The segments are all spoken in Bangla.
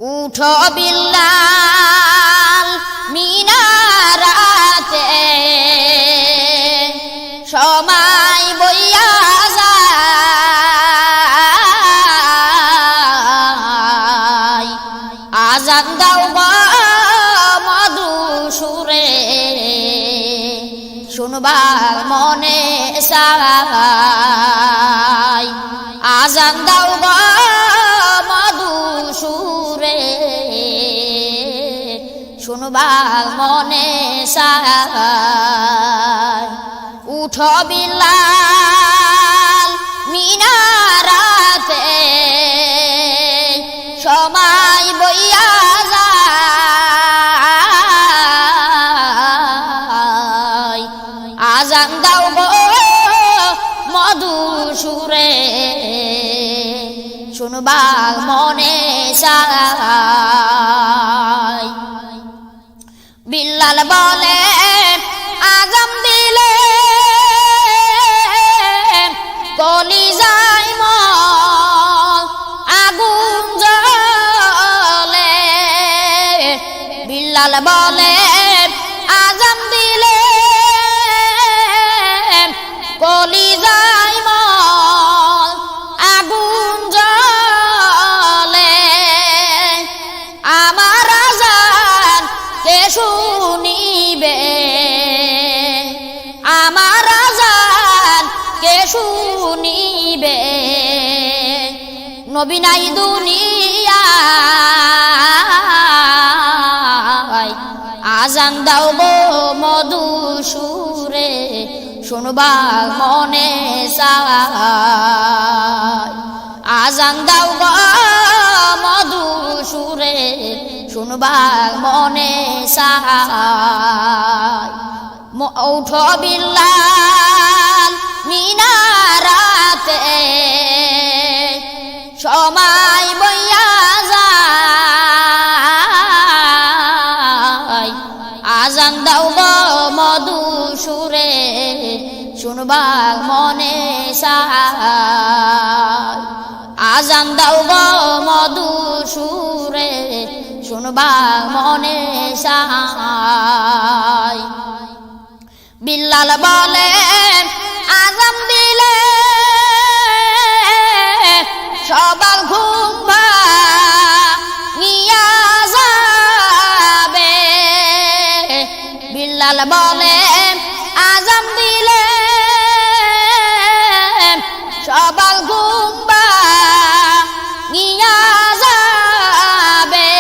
উঠো বিল্লাল মিনারাতে সময় বইয়া যায় আজান দাও গো মধুসুরে শুনবার মনে চায় আজান দাও গো মধুসুরে শুনবার মনে চায় উঠো বিল্লাল মিনারাতে সময় বইয়া যায় আজান দাও গো মধুসুরে শুনবার মনে চায় বিল্লাল বলে আজান দিলে কলিজায় মন আগুন জ্বলে বিল্লাল বলে আজান দিলে কলিজায় মন আগুন জ্বলে আমার আজান কে শুনিবে আমার আজান কে শুনিবে নবী নাই দুনিয়ায় আজান দাও গো মধুসুরে শুনবার মনে চায় আজান দাও গো মধুসুরে শুনবার মনে চায় উঠো বিল্লাল মিনারাতে সময় বইয়া যায় আজান দাও গো মধুসুরে শুনবার মনে চায় আজান দাও গো মধুসুরে শুনবার মনে চায় বিল্লাল বলে আজান দিলে সবার ঘুম ভাঙিয়া যাবে বিল্লাল বলে আজান দিলে সবার ঘুম ভাঙিয়া যাবে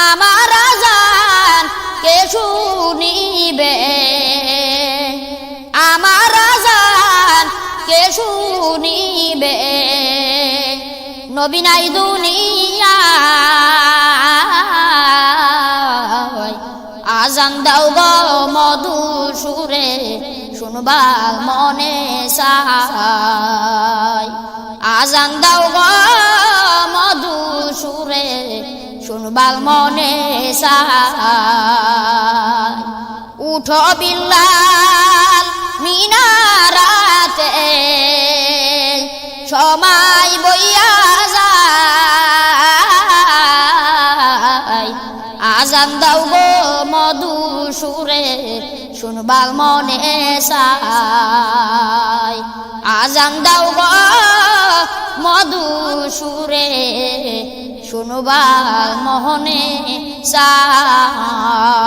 আমার আজান কে শুনিবে আমার আজান কে শুনিবে নবী নাই দুনিয়ায় আজান দাও গো মধুসুরে শুনবার মনে চায় আজান দাও গো মধুসুরে শুনবার মনে চায় উঠো বিল্লাল মিনারাতে সময় বইয়া যায় আজান দাও গো মধুসুরে শুনবার মনে চায় আজান দাও গো মধুসুরে শুনবার মনে চায়।